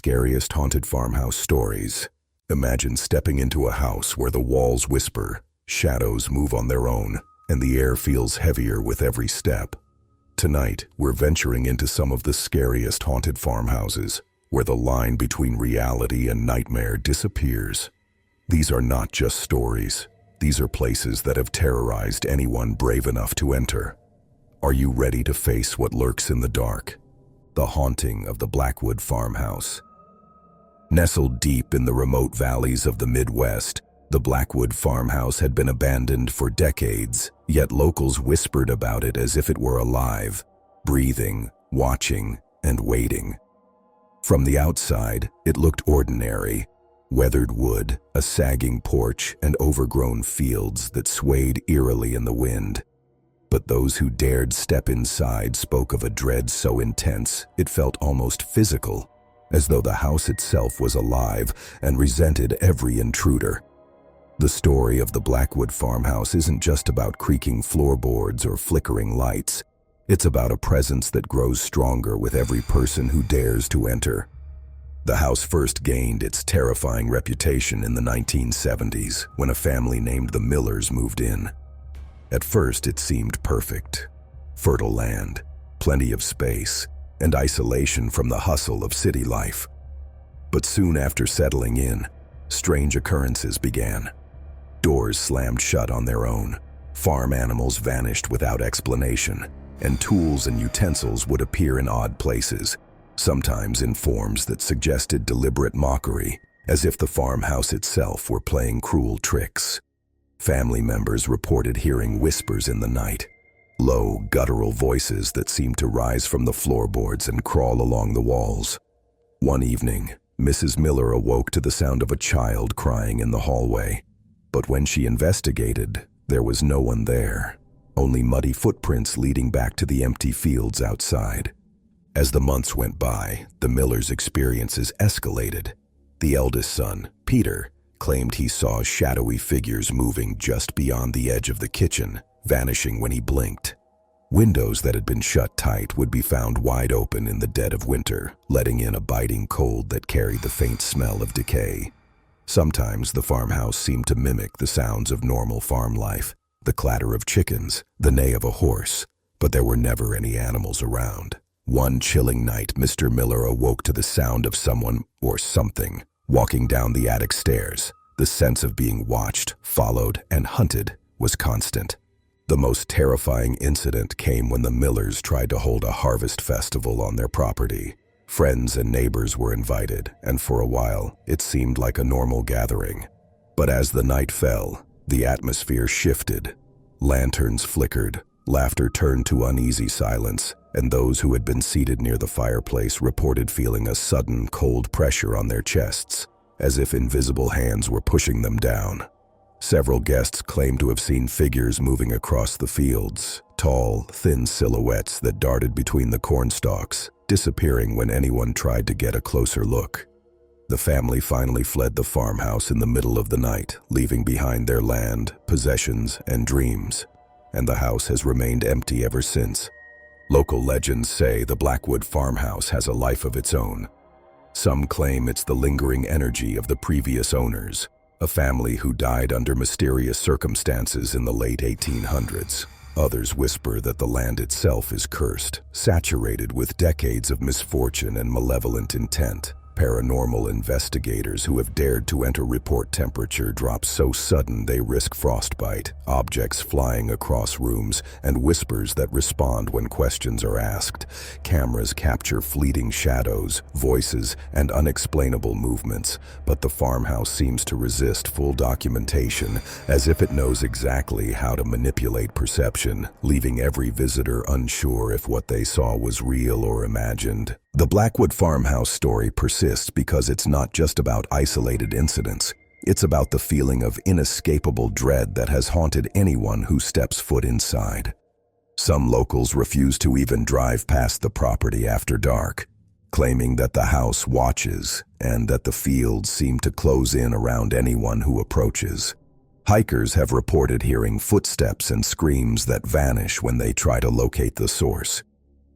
scariest haunted farmhouse stories. Imagine stepping into a house where the walls whisper, shadows move on their own, and the air feels heavier with every step. Tonight, we're venturing into some of the scariest haunted farmhouses, where the line between reality and nightmare disappears. These are not just stories. These are places that have terrorized anyone brave enough to enter. Are you ready to face what lurks in the dark? The haunting of the Blackwood Farmhouse. Nestled deep in the remote valleys of the Midwest, the Blackwood Farmhouse had been abandoned for decades, yet locals whispered about it as if it were alive, breathing, watching, and waiting. From the outside, it looked ordinary. Weathered wood, a sagging porch, and overgrown fields that swayed eerily in the wind. But those who dared step inside spoke of a dread so intense it felt almost physical, as though the house itself was alive and resented every intruder. The story of the Blackwood Farmhouse isn't just about creaking floorboards or flickering lights. It's about a presence that grows stronger with every person who dares to enter. The house first gained its terrifying reputation in the 1970s when a family named the Millers moved in. At first, it seemed perfect. Fertile land, plenty of space, and isolation from the hustle of city life. But soon after settling in, strange occurrences began. Doors slammed shut on their own, farm animals vanished without explanation, and tools and utensils would appear in odd places, sometimes in forms that suggested deliberate mockery, as if the farmhouse itself were playing cruel tricks. Family members reported hearing whispers in the night, low, guttural voices that seemed to rise from the floorboards and crawl along the walls. One evening, Mrs. Miller awoke to the sound of a child crying in the hallway. But when she investigated, there was no one there, only muddy footprints leading back to the empty fields outside. As the months went by, the Millers' experiences escalated. The eldest son, Peter, claimed he saw shadowy figures moving just beyond the edge of the kitchen, vanishing when he blinked. Windows that had been shut tight would be found wide open in the dead of winter, letting in a biting cold that carried the faint smell of decay. Sometimes the farmhouse seemed to mimic the sounds of normal farm life, the clatter of chickens, the neigh of a horse, but there were never any animals around. One chilling night, Mr. Miller awoke to the sound of someone, or something, walking down the attic stairs. The sense of being watched, followed, and hunted was constant. The most terrifying incident came when the Millers tried to hold a harvest festival on their property. Friends and neighbors were invited, and for a while, it seemed like a normal gathering. But as the night fell, the atmosphere shifted. Lanterns flickered, laughter turned to uneasy silence, and those who had been seated near the fireplace reported feeling a sudden, cold pressure on their chests, as if invisible hands were pushing them down. Several guests claimed to have seen figures moving across the fields, tall, thin silhouettes that darted between the corn stalks, disappearing when anyone tried to get a closer look. The family finally fled the farmhouse in the middle of the night, leaving behind their land, possessions, and dreams. And the house has remained empty ever since. Local legends say the Blackwood Farmhouse has a life of its own. Some claim it's the lingering energy of the previous owners, a family who died under mysterious circumstances in the late 1800s. Others whisper that the land itself is cursed, saturated with decades of misfortune and malevolent intent. Paranormal investigators who have dared to enter report temperature drops so sudden they risk frostbite, objects flying across rooms, and whispers that respond when questions are asked. Cameras capture fleeting shadows, voices, and unexplainable movements, but the farmhouse seems to resist full documentation, as if it knows exactly how to manipulate perception, leaving every visitor unsure if what they saw was real or imagined. The Blackwood Farmhouse story persists because it's not just about isolated incidents. It's about the feeling of inescapable dread that has haunted anyone who steps foot inside. Some locals refuse to even drive past the property after dark, claiming that the house watches and that the fields seem to close in around anyone who approaches. Hikers have reported hearing footsteps and screams that vanish when they try to locate the source.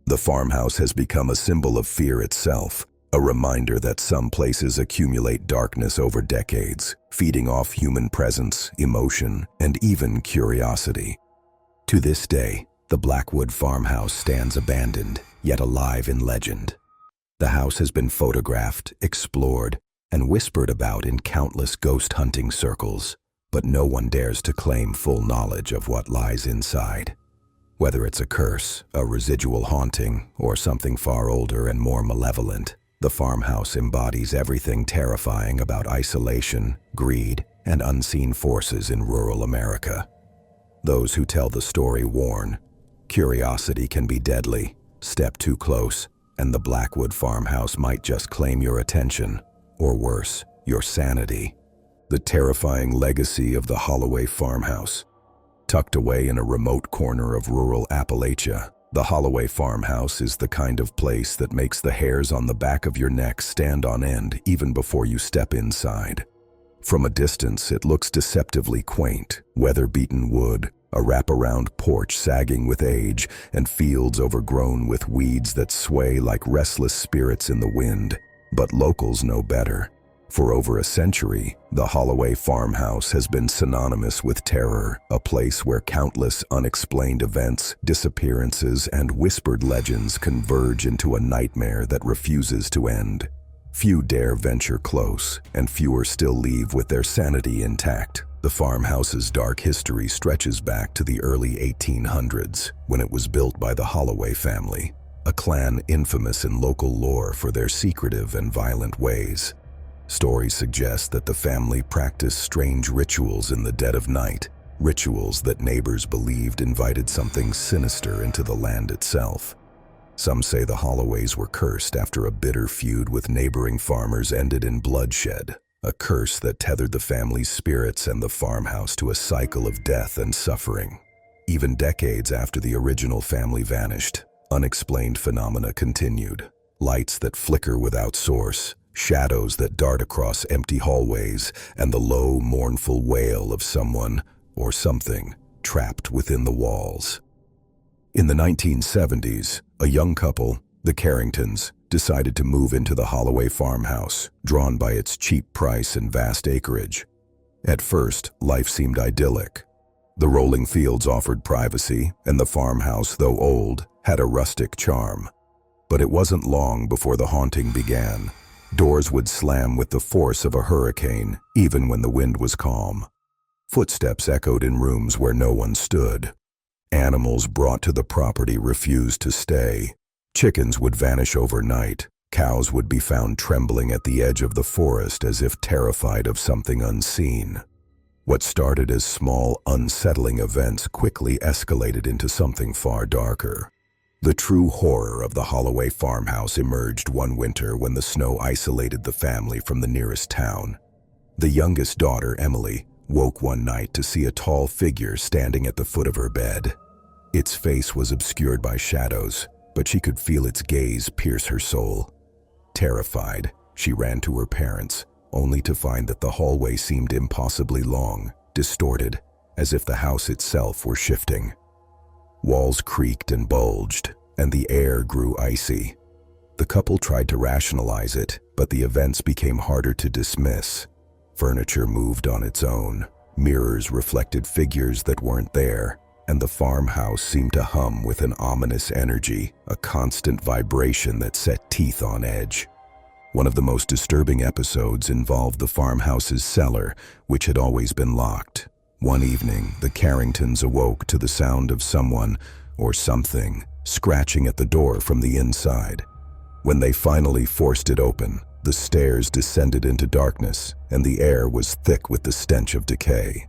The farmhouse has become a symbol of fear itself, A reminder that some places accumulate darkness over decades, feeding off human presence, emotion, and even curiosity. To this day, the Blackwood Farmhouse stands abandoned, yet alive in legend. The house has been photographed, explored, and whispered about in countless ghost hunting circles, but no one dares to claim full knowledge of what lies inside. Whether it's a curse, a residual haunting, or something far older and more malevolent, the farmhouse embodies everything terrifying about isolation, greed, and unseen forces in rural America. Those who tell the story warn, curiosity can be deadly, step too close, and the Blackwood Farmhouse might just claim your attention, or worse, your sanity. The terrifying legacy of the Holloway Farmhouse. Tucked away in a remote corner of rural Appalachia, the Holloway Farmhouse is the kind of place that makes the hairs on the back of your neck stand on end even before you step inside. From a distance, it looks deceptively quaint, weather-beaten wood, a wraparound porch sagging with age, and fields overgrown with weeds that sway like restless spirits in the wind. But locals know better. For over a century, the Holloway Farmhouse has been synonymous with terror, a place where countless unexplained events, disappearances, and whispered legends converge into a nightmare that refuses to end. Few dare venture close, and fewer still leave with their sanity intact. The farmhouse's dark history stretches back to the early 1800s, when it was built by the Holloway family, a clan infamous in local lore for their secretive and violent ways. Stories suggest that the family practiced strange rituals in the dead of night, rituals that neighbors believed invited something sinister into the land itself. Some say the Holloways were cursed after a bitter feud with neighboring farmers ended in bloodshed, a curse that tethered the family's spirits and the farmhouse to a cycle of death and suffering. Even decades after the original family vanished, unexplained phenomena continued. Lights that flicker without source, shadows that dart across empty hallways, and the low, mournful wail of someone or something trapped within the walls. In the 1970s, a young couple, the Carringtons, decided to move into the Holloway Farmhouse, drawn by its cheap price and vast acreage. At first, life seemed idyllic. The rolling fields offered privacy, and the farmhouse, though old, had a rustic charm. But it wasn't long before the haunting began. Doors would slam with the force of a hurricane, even when the wind was calm. Footsteps echoed in rooms where no one stood. Animals brought to the property refused to stay. Chickens would vanish overnight. Cows would be found trembling at the edge of the forest as if terrified of something unseen. What started as small, unsettling events quickly escalated into something far darker. The true horror of the Holloway Farmhouse emerged one winter when the snow isolated the family from the nearest town. The youngest daughter, Emily, woke one night to see a tall figure standing at the foot of her bed. Its face was obscured by shadows, but she could feel its gaze pierce her soul. Terrified, she ran to her parents, only to find that the hallway seemed impossibly long, distorted, as if the house itself were shifting. Walls creaked and bulged, and the air grew icy. The couple tried to rationalize it, but the events became harder to dismiss. Furniture moved on its own, mirrors reflected figures that weren't there, and the farmhouse seemed to hum with an ominous energy, a constant vibration that set teeth on edge. One of the most disturbing episodes involved the farmhouse's cellar, which had always been locked. One evening, the Carringtons awoke to the sound of someone, or something, scratching at the door from the inside. When they finally forced it open, the stairs descended into darkness, and the air was thick with the stench of decay.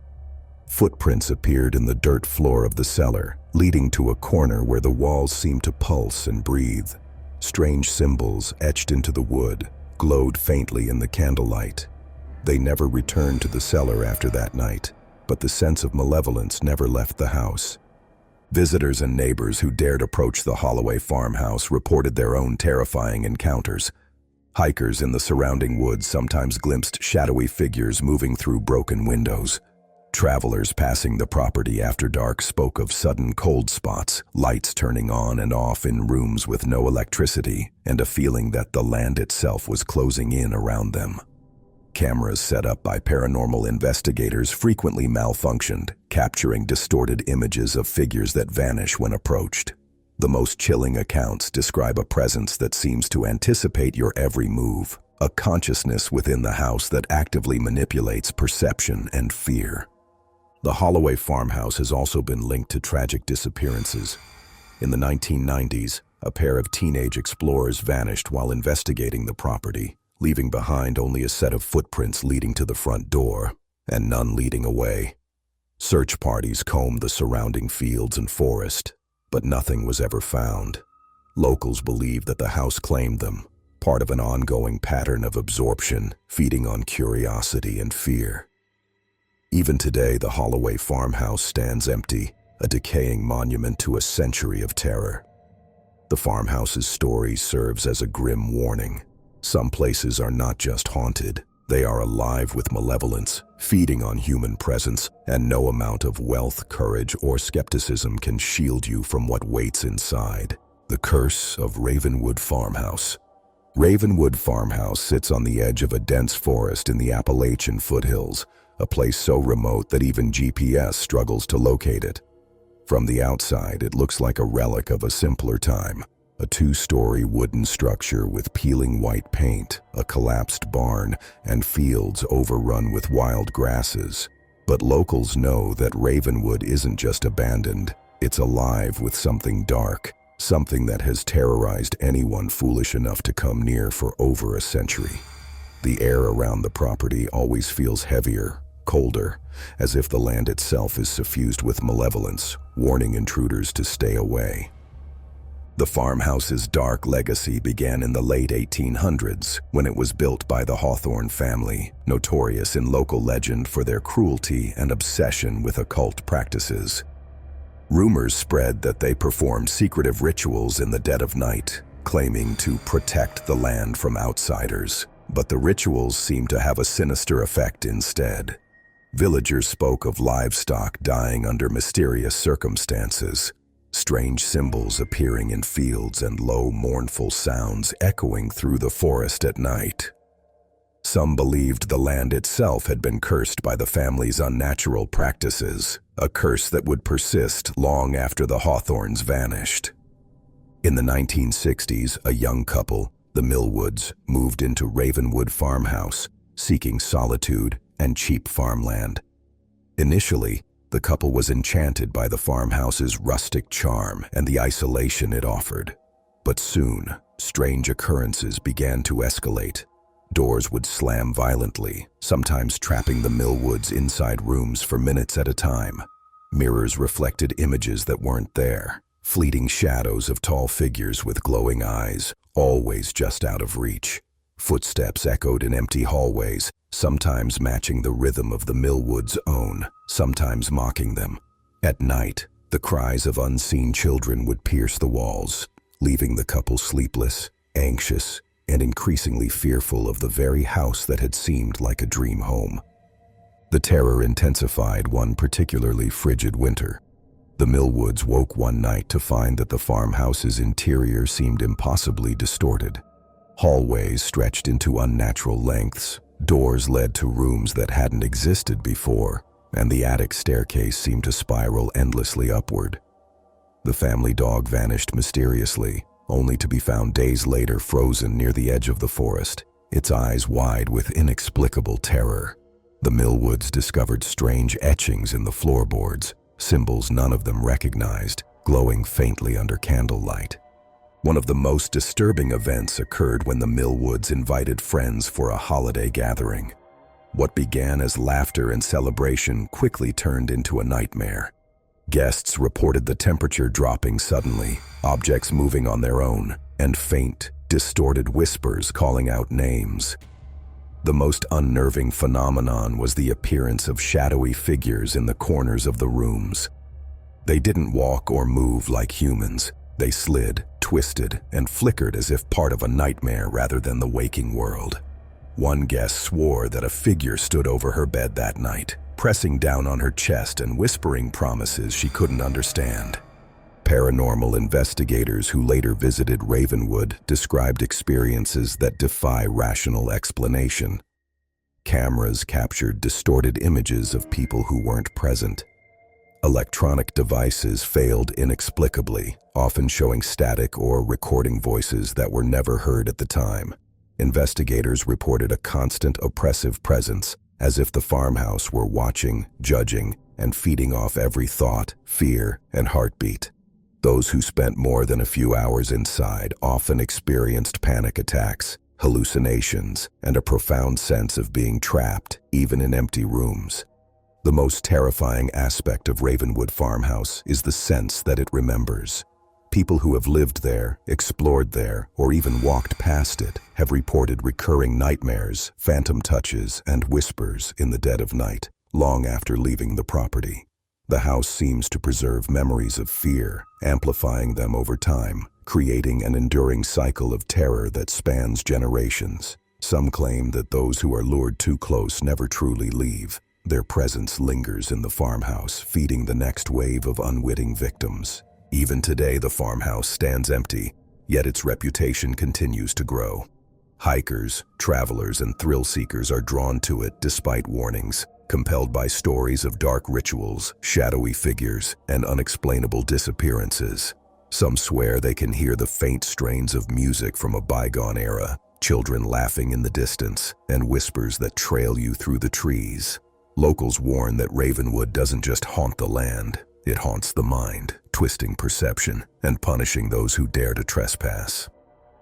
Footprints appeared in the dirt floor of the cellar, leading to a corner where the walls seemed to pulse and breathe. Strange symbols etched into the wood glowed faintly in the candlelight. They never returned to the cellar after that night, but the sense of malevolence never left the house. Visitors and neighbors who dared approach the Holloway Farmhouse reported their own terrifying encounters. Hikers in the surrounding woods sometimes glimpsed shadowy figures moving through broken windows. Travelers passing the property after dark spoke of sudden cold spots, lights turning on and off in rooms with no electricity, and a feeling that the land itself was closing in around them. Cameras set up by paranormal investigators frequently malfunctioned, capturing distorted images of figures that vanish when approached. The most chilling accounts describe a presence that seems to anticipate your every move, a consciousness within the house that actively manipulates perception and fear. The Holloway Farmhouse has also been linked to tragic disappearances. In the 1990s, a pair of teenage explorers vanished while investigating the property, leaving behind only a set of footprints leading to the front door, and none leading away. Search parties combed the surrounding fields and forest, but nothing was ever found. Locals believe that the house claimed them, part of an ongoing pattern of absorption, feeding on curiosity and fear. Even today, the Holloway Farmhouse stands empty, a decaying monument to a century of terror. The farmhouse's story serves as a grim warning. Some places are not just haunted, they are alive with malevolence, feeding on human presence, and no amount of wealth, courage, or skepticism can shield you from what waits inside. The Curse of Ravenwood Farmhouse. Ravenwood Farmhouse sits on the edge of a dense forest in the Appalachian foothills, a place so remote that even GPS struggles to locate it. From the outside, it looks like a relic of a simpler time. A two-story wooden structure with peeling white paint, a collapsed barn, and fields overrun with wild grasses. But locals know that Ravenwood isn't just abandoned, it's alive with something dark, something that has terrorized anyone foolish enough to come near for over a century. The air around the property always feels heavier, colder, as if the land itself is suffused with malevolence, warning intruders to stay away. The farmhouse's dark legacy began in the late 1800s when it was built by the Hawthorne family, notorious in local legend for their cruelty and obsession with occult practices. Rumors spread that they performed secretive rituals in the dead of night, claiming to protect the land from outsiders, but the rituals seemed to have a sinister effect instead. Villagers spoke of livestock dying under mysterious circumstances, strange symbols appearing in fields and low, mournful sounds echoing through the forest at night. Some believed the land itself had been cursed by the family's unnatural practices, a curse that would persist long after the Hawthornes vanished. In the 1960s, a young couple, the Millwoods, moved into Ravenwood Farmhouse, seeking solitude and cheap farmland. Initially, the couple was enchanted by the farmhouse's rustic charm and the isolation it offered. But soon, strange occurrences began to escalate. Doors would slam violently, sometimes trapping the Millwoods inside rooms for minutes at a time. Mirrors reflected images that weren't there, fleeting shadows of tall figures with glowing eyes, always just out of reach. Footsteps echoed in empty hallways, sometimes matching the rhythm of the Millwoods' own, sometimes mocking them. At night, the cries of unseen children would pierce the walls, leaving the couple sleepless, anxious, and increasingly fearful of the very house that had seemed like a dream home. The terror intensified one particularly frigid winter. The Millwoods woke one night to find that the farmhouse's interior seemed impossibly distorted. Hallways stretched into unnatural lengths, doors led to rooms that hadn't existed before, and the attic staircase seemed to spiral endlessly upward. The family dog vanished mysteriously, only to be found days later frozen near the edge of the forest, its eyes wide with inexplicable terror. The Millwoods discovered strange etchings in the floorboards, symbols none of them recognized, glowing faintly under candlelight. One of the most disturbing events occurred when the Millwoods invited friends for a holiday gathering. What began as laughter and celebration quickly turned into a nightmare. Guests reported the temperature dropping suddenly, objects moving on their own, and faint, distorted whispers calling out names. The most unnerving phenomenon was the appearance of shadowy figures in the corners of the rooms. They didn't walk or move like humans. They slid, twisted, and flickered as if part of a nightmare rather than the waking world. One guest swore that a figure stood over her bed that night, pressing down on her chest and whispering promises she couldn't understand. Paranormal investigators who later visited Ravenwood described experiences that defy rational explanation. Cameras captured distorted images of people who weren't present. Electronic devices failed inexplicably, often showing static or recording voices that were never heard at the time. Investigators reported a constant oppressive presence, as if the farmhouse were watching, judging, and feeding off every thought, fear, and heartbeat. Those who spent more than a few hours inside often experienced panic attacks, hallucinations, and a profound sense of being trapped, even in empty rooms. The most terrifying aspect of Ravenwood Farmhouse is the sense that it remembers. People who have lived there, explored there, or even walked past it have reported recurring nightmares, phantom touches, and whispers in the dead of night, long after leaving the property. The house seems to preserve memories of fear, amplifying them over time, creating an enduring cycle of terror that spans generations. Some claim that those who are lured too close never truly leave. Their presence lingers in the farmhouse, feeding the next wave of unwitting victims. Even today, the farmhouse stands empty, yet its reputation continues to grow. Hikers, travelers, and thrill-seekers are drawn to it despite warnings, compelled by stories of dark rituals, shadowy figures, and unexplainable disappearances. Some swear they can hear the faint strains of music from a bygone era, children laughing in the distance, and whispers that trail you through the trees. Locals warn that Ravenwood doesn't just haunt the land, it haunts the mind, twisting perception and punishing those who dare to trespass.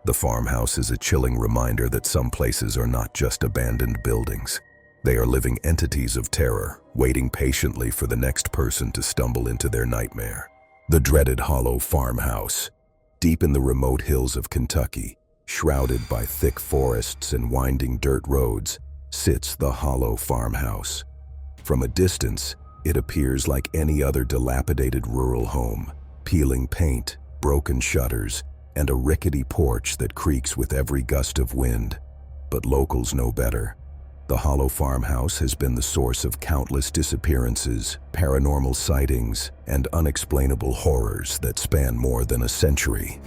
The farmhouse is a chilling reminder that some places are not just abandoned buildings. They are living entities of terror, waiting patiently for the next person to stumble into their nightmare. The dreaded Hollow Farmhouse. Deep in the remote hills of Kentucky, shrouded by thick forests and winding dirt roads, sits the Hollow Farmhouse. From a distance, it appears like any other dilapidated rural home, peeling paint, broken shutters, and a rickety porch that creaks with every gust of wind. But locals know better. The Hollow Farmhouse has been the source of countless disappearances, paranormal sightings, and unexplainable horrors that span more than a century.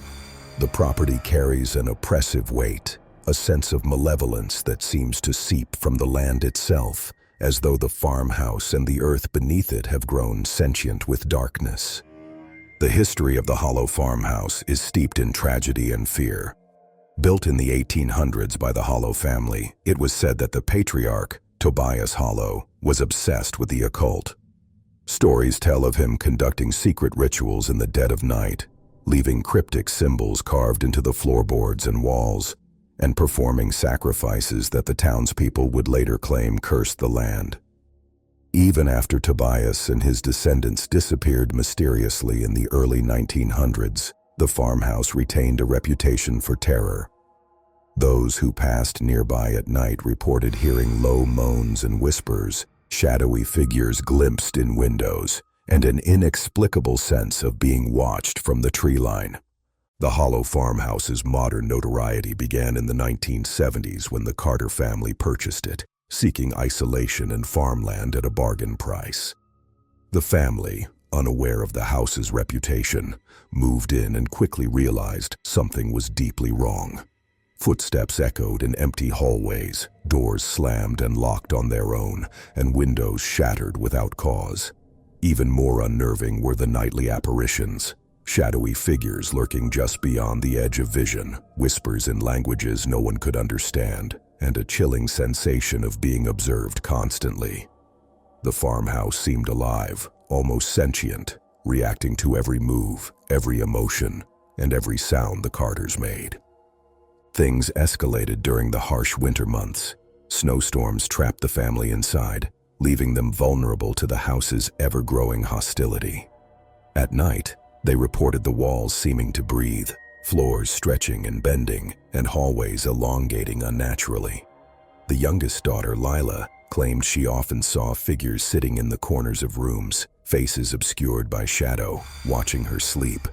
The property carries an oppressive weight, a sense of malevolence that seems to seep from the land itself, as though the farmhouse and the earth beneath it have grown sentient with darkness. The history of the Hollow Farmhouse is steeped in tragedy and fear. Built in the 1800s by the Hollow family, it was said that the patriarch, Tobias Hollow, was obsessed with the occult. Stories tell of him conducting secret rituals in the dead of night, leaving cryptic symbols carved into the floorboards and walls, and performing sacrifices that the townspeople would later claim cursed the land. Even after Tobias and his descendants disappeared mysteriously in the early 1900s, the farmhouse retained a reputation for terror. Those who passed nearby at night reported hearing low moans and whispers, shadowy figures glimpsed in windows, and an inexplicable sense of being watched from the tree line. The Hollow Farmhouse's modern notoriety began in the 1970s when the Carter family purchased it, seeking isolation and farmland at a bargain price. The family, unaware of the house's reputation, moved in and quickly realized something was deeply wrong. Footsteps echoed in empty hallways, doors slammed and locked on their own, and windows shattered without cause. Even more unnerving were the nightly apparitions, shadowy figures lurking just beyond the edge of vision, whispers in languages no one could understand, and a chilling sensation of being observed constantly. The farmhouse seemed alive, almost sentient, reacting to every move, every emotion, and every sound the Carters made. Things escalated during the harsh winter months. Snowstorms trapped the family inside, leaving them vulnerable to the house's ever-growing hostility. At night, they reported the walls seeming to breathe, floors stretching and bending, and hallways elongating unnaturally. The youngest daughter, Lila, claimed she often saw figures sitting in the corners of rooms, faces obscured by shadow, watching her sleep.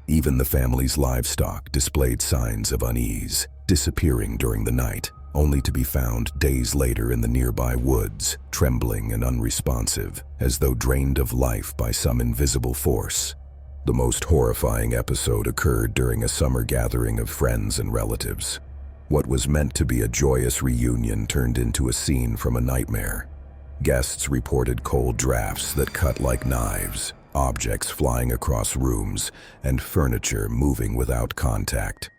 Even the family's livestock displayed signs of unease, disappearing during the night, only to be found days later in the nearby woods, trembling and unresponsive, as though drained of life by some invisible force. The most horrifying episode occurred during a summer gathering of friends and relatives. What was meant to be a joyous reunion turned into a scene from a nightmare. Guests reported cold drafts that cut like knives, objects flying across rooms, and furniture moving without contact.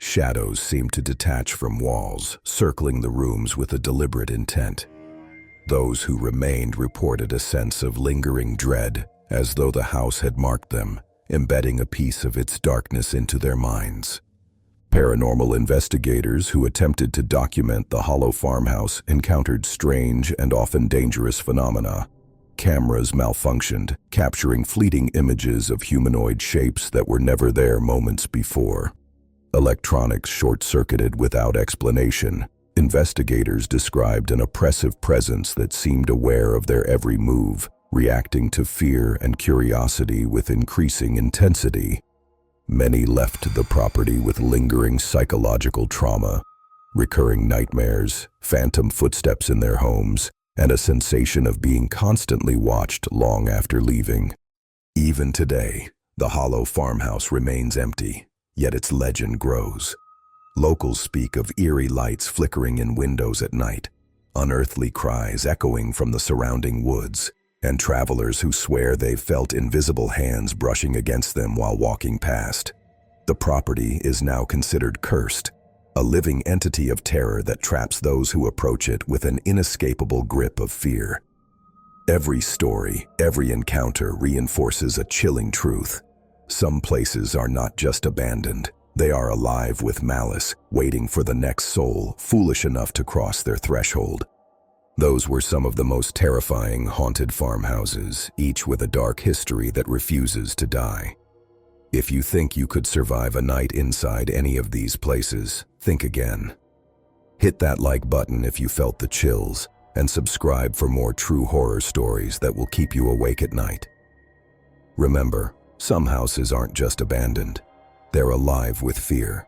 Shadows seemed to detach from walls, circling the rooms with a deliberate intent. Those who remained reported a sense of lingering dread, as though the house had marked them, embedding a piece of its darkness into their minds. Paranormal investigators who attempted to document the Hollow Farmhouse encountered strange and often dangerous phenomena. Cameras malfunctioned, capturing fleeting images of humanoid shapes that were never there moments before. Electronics short-circuited without explanation. Investigators described an oppressive presence that seemed aware of their every move, reacting to fear and curiosity with increasing intensity. Many left the property with lingering psychological trauma, recurring nightmares, phantom footsteps in their homes, and a sensation of being constantly watched long after leaving. Even today, the Hollow Farmhouse remains empty, yet its legend grows. Locals speak of eerie lights flickering in windows at night, unearthly cries echoing from the surrounding woods, and travelers who swear they've felt invisible hands brushing against them while walking past. The property is now considered cursed, a living entity of terror that traps those who approach it with an inescapable grip of fear. Every story, every encounter reinforces a chilling truth. Some places are not just abandoned, they are alive with malice, waiting for the next soul foolish enough to cross their threshold. Those were some of the most terrifying haunted farmhouses, each with a dark history that refuses to die. If you think you could survive a night inside any of these places, think again. Hit that like button if you felt the chills, and subscribe for more true horror stories that will keep you awake at night. Remember, some houses aren't just abandoned, they're alive with fear.